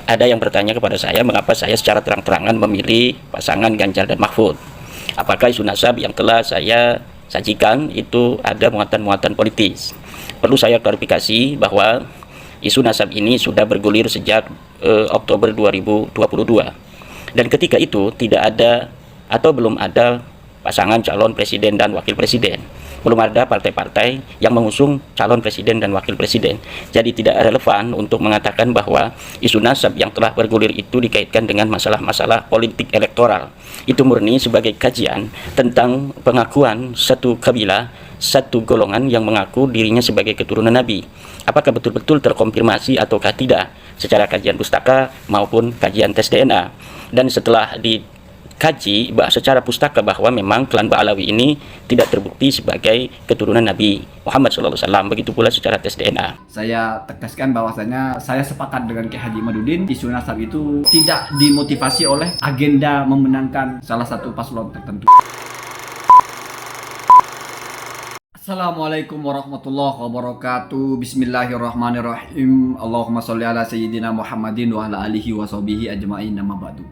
Ada yang bertanya kepada saya mengapa saya secara terang-terangan memilih pasangan Ganjar dan Mahfud. Apakah isu nasab yang telah saya sajikan itu ada muatan-muatan politis? Perlu saya klarifikasi bahwa isu nasab ini sudah bergulir sejak Oktober 2022. Dan ketika itu tidak ada atau belum ada pasangan calon presiden dan wakil presiden. Belum ada partai-partai yang mengusung calon presiden dan wakil presiden. Jadi tidak relevan untuk mengatakan bahwa isu nasab yang telah bergulir itu dikaitkan dengan masalah-masalah politik elektoral. Itu murni sebagai kajian tentang pengakuan satu kabilah, satu golongan yang mengaku dirinya sebagai keturunan Nabi. Apakah betul-betul terkonfirmasi ataukah tidak secara kajian pustaka maupun kajian tes DNA. Dan setelah dikaji secara pustaka bahwa memang klan Ba'alawi ini tidak terbukti sebagai keturunan Nabi Muhammad SAW. Begitu pula secara tes DNA. Saya tegaskan bahwasanya saya sepakat dengan Kiai Haji Imaduddin, isu nasab itu tidak dimotivasi oleh agenda memenangkan salah satu paslon tertentu. Assalamualaikum warahmatullahi wabarakatuh. Bismillahirrahmanirrahim. Allahumma sholli ala sayyidina Muhammadin wa ala alihi wa sahbihi ajma'in, amma ba'du.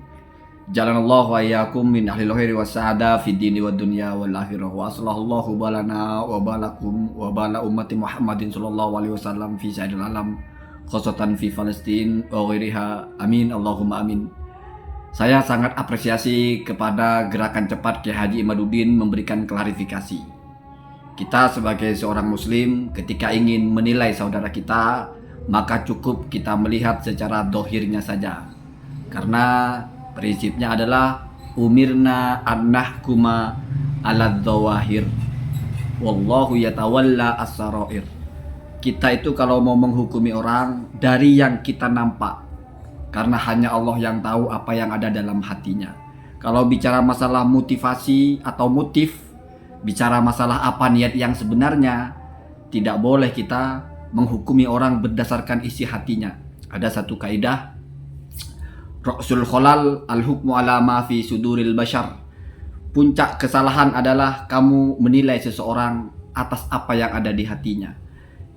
Jalanallahu wa iyyakum min ahlil khairi was sa'ada fid dini wad dunya wal akhirah. Wa sallallahu balana wa balakum wa bala ummati Muhammadin sallallahu alaihi wasallam fi sa'idil alam, khosatan fi Palestin wa ghairiha. Amin Allahumma amin. Saya sangat apresiasi kepada gerakan cepat Kiai Haji Imaduddin memberikan klarifikasi. Kita sebagai seorang muslim ketika ingin menilai saudara kita, maka cukup kita melihat secara dohirnya saja. Karena prinsipnya adalah umirna an nahkuma ala dzawahir wallahu yatawalla as-sarair. Kita itu kalau mau menghukumi orang dari yang kita nampak, karena hanya Allah yang tahu apa yang ada dalam hatinya. Kalau bicara masalah motivasi atau motif, bicara masalah apa niat yang sebenarnya, tidak boleh kita menghukumi orang berdasarkan isi hatinya. Ada satu kaidah, Ra'sul kholal al-hukmu ala ma fi suduril bashar. Puncak kesalahan adalah kamu menilai seseorang atas apa yang ada di hatinya.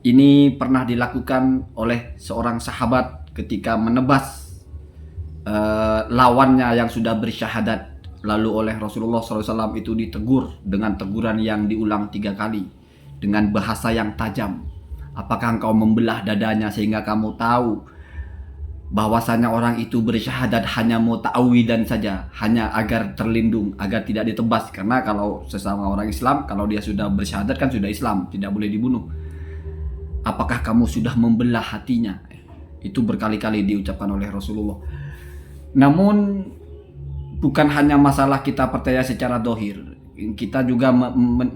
Ini pernah dilakukan oleh seorang sahabat ketika menebas lawannya yang sudah bersyahadat. Lalu oleh Rasulullah SAW itu ditegur dengan teguran yang diulang 3 kali dengan bahasa yang tajam. Apakah engkau membelah dadanya sehingga kamu tahu bahwasanya orang itu bersyahadat hanya mau ta'awidan saja, hanya agar terlindung, agar tidak ditebas. Karena kalau sesama orang Islam, kalau dia sudah bersyahadat kan sudah Islam, tidak boleh dibunuh. Apakah kamu sudah membelah hatinya? Itu berkali-kali diucapkan oleh Rasulullah. Namun bukan hanya masalah kita percaya secara dohir, kita juga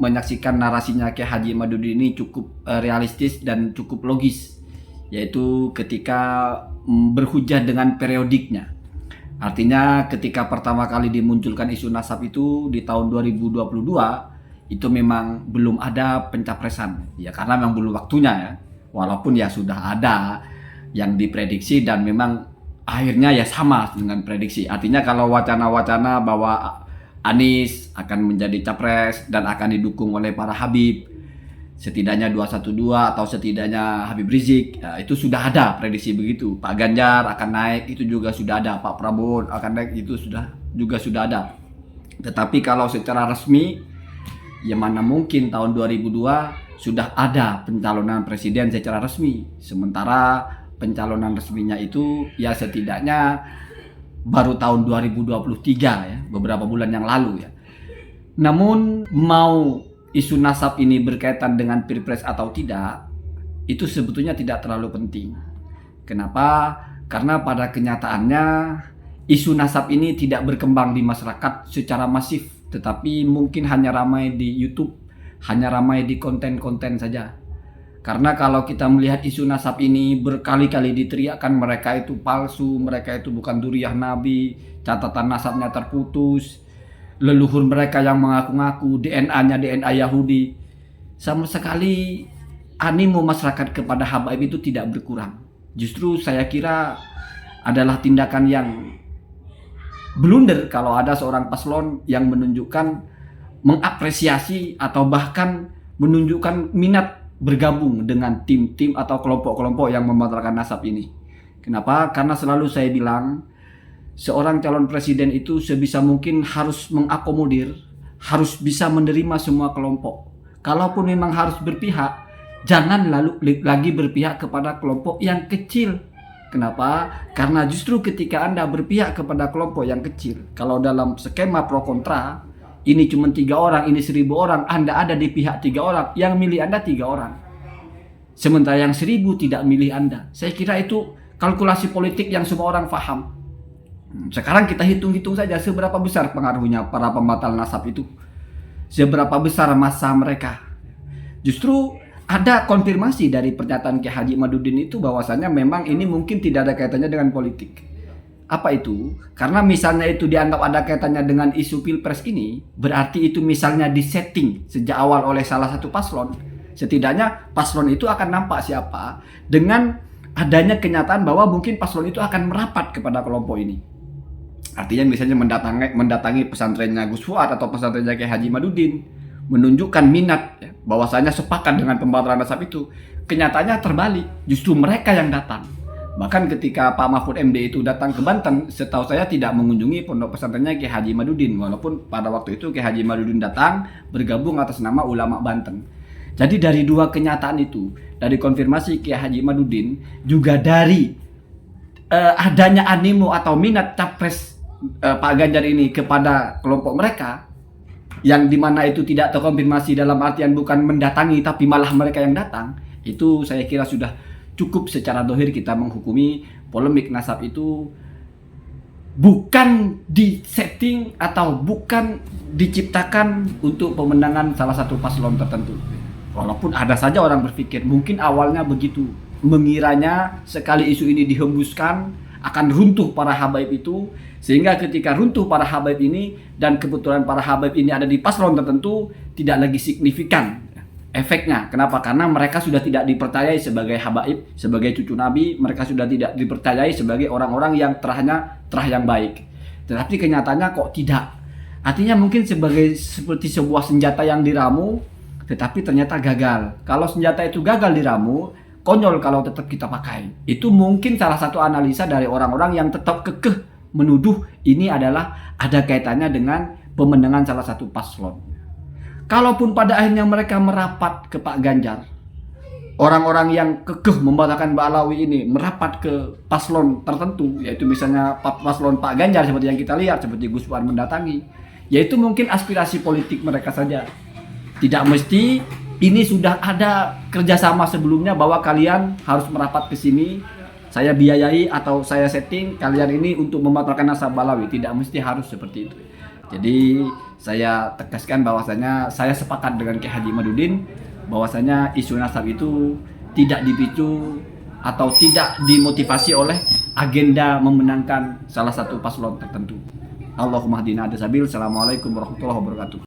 menyaksikan narasinya Kiai Haji Imaduddin ini cukup realistis dan cukup logis, yaitu ketika berhujah dengan periodiknya. Artinya ketika pertama kali dimunculkan isu nasab itu di tahun 2022, itu memang belum ada pencapresan, ya karena memang belum waktunya ya, walaupun ya sudah ada yang diprediksi dan memang akhirnya ya sama dengan prediksi. Artinya kalau wacana-wacana bahwa Anies akan menjadi capres dan akan didukung oleh para Habib, setidaknya 212 atau setidaknya Habib Rizik, ya, itu sudah ada prediksi begitu. Pak Ganjar akan naik, itu juga sudah ada. Pak Prabowo akan naik, itu juga sudah ada. Tetapi kalau secara resmi, ya mana mungkin tahun 2002 sudah ada pencalonan presiden secara resmi. Sementara pencalonan resminya itu ya setidaknya baru tahun 2023 ya, beberapa bulan yang lalu ya. Namun mau isu nasab ini berkaitan dengan Pilpres atau tidak, itu sebetulnya tidak terlalu penting. Kenapa? Karena pada kenyataannya isu nasab ini tidak berkembang di masyarakat secara masif, tetapi mungkin hanya ramai di YouTube, hanya ramai di konten-konten saja. Karena kalau kita melihat isu nasab ini berkali-kali diteriakkan mereka itu palsu, mereka itu bukan dzurriyyah Nabi, catatan nasabnya terputus, leluhur mereka yang mengaku-ngaku DNA-nya DNA Yahudi. Sama sekali animo masyarakat kepada habaib itu tidak berkurang. Justru saya kira adalah tindakan yang blunder kalau ada seorang paslon yang menunjukkan mengapresiasi atau bahkan menunjukkan minat bergabung dengan tim-tim atau kelompok-kelompok yang membatalkan nasab ini. Kenapa? Karena selalu saya bilang, seorang calon presiden itu sebisa mungkin harus mengakomodir, harus bisa menerima semua kelompok. Kalaupun memang harus berpihak, jangan lalu lagi berpihak kepada kelompok yang kecil. Kenapa? Karena justru ketika Anda berpihak kepada kelompok yang kecil, kalau dalam skema pro kontra, ini cuma 3 orang, ini 1000 orang, Anda ada di pihak 3 orang, yang milih Anda 3 orang. Sementara yang 1000 tidak milih Anda. Saya kira itu kalkulasi politik yang semua orang paham. Sekarang kita hitung-hitung saja seberapa besar pengaruhnya para pembatal nasab itu. Seberapa besar massa mereka. Justru ada konfirmasi dari pernyataan Kiai Haji Imaduddin itu bahwasanya memang ini mungkin tidak ada kaitannya dengan politik. Apa itu? Karena misalnya itu dianggap ada kaitannya dengan isu pilpres ini, berarti itu misalnya disetting sejak awal oleh salah satu paslon. Setidaknya paslon itu akan nampak siapa dengan adanya kenyataan bahwa mungkin paslon itu akan merapat kepada kelompok ini. Artinya misalnya mendatangi pesantrennya Gus Fuad atau pesantrennya Kiai Haji Imaduddin, menunjukkan minat ya, bahwasanya sepakat dengan pembatalan nasab itu. Kenyataannya terbalik, justru mereka yang datang. Bahkan ketika Pak Mahfud MD itu datang ke Banten, setahu saya tidak mengunjungi pondok pesantrennya Kiai Haji Imaduddin, walaupun pada waktu itu Kiai Haji Imaduddin datang bergabung atas nama ulama Banten. Jadi dari dua kenyataan itu, dari konfirmasi Kiai Haji Imaduddin, juga dari adanya animo atau minat capres Pak Ganjar ini kepada kelompok mereka, yang dimana itu tidak terkonfirmasi dalam artian bukan mendatangi tapi malah mereka yang datang, itu saya kira sudah cukup secara dohir kita menghukumi polemik nasab itu bukan disetting atau bukan diciptakan untuk pemenangan salah satu paslon tertentu. Walaupun ada saja orang berpikir mungkin awalnya begitu, mengiranya sekali isu ini dihembuskan akan runtuh para habaib itu, sehingga ketika runtuh para habaib ini dan kebetulan para habaib ini ada di paslon tertentu, tidak lagi signifikan efeknya. Kenapa? Karena mereka sudah tidak dipercayai sebagai habaib, sebagai cucu Nabi, mereka sudah tidak dipercayai sebagai orang-orang yang terah yang baik. Tetapi kenyataannya kok tidak. Artinya mungkin seperti sebuah senjata yang diramu, tetapi ternyata gagal. Kalau senjata itu gagal diramu, konyol kalau tetap kita pakai. Itu mungkin salah satu analisa dari orang-orang yang tetap kekeh menuduh ini adalah ada kaitannya dengan pemenangan salah satu paslon. Kalaupun pada akhirnya mereka merapat ke Pak Ganjar, orang-orang yang kekeh membatalkan Mbak Alawi ini merapat ke paslon tertentu, yaitu misalnya paslon Pak Ganjar seperti yang kita lihat, seperti Gus Puan mendatangi, yaitu mungkin aspirasi politik mereka saja. Tidak mesti ini sudah ada kerjasama sebelumnya bahwa kalian harus merapat ke sini, saya biayai atau saya setting kalian ini untuk membatalkan nasab Balawi. Tidak mesti harus seperti itu. Jadi saya tegaskan bahwasanya saya sepakat dengan Kiai Haji Imaduddin bahwasanya isu nasab itu tidak dipicu atau tidak dimotivasi oleh agenda memenangkan salah satu paslon tertentu. Allahumma hdina hadasabil. Assalamualaikum warahmatullahi wabarakatuh.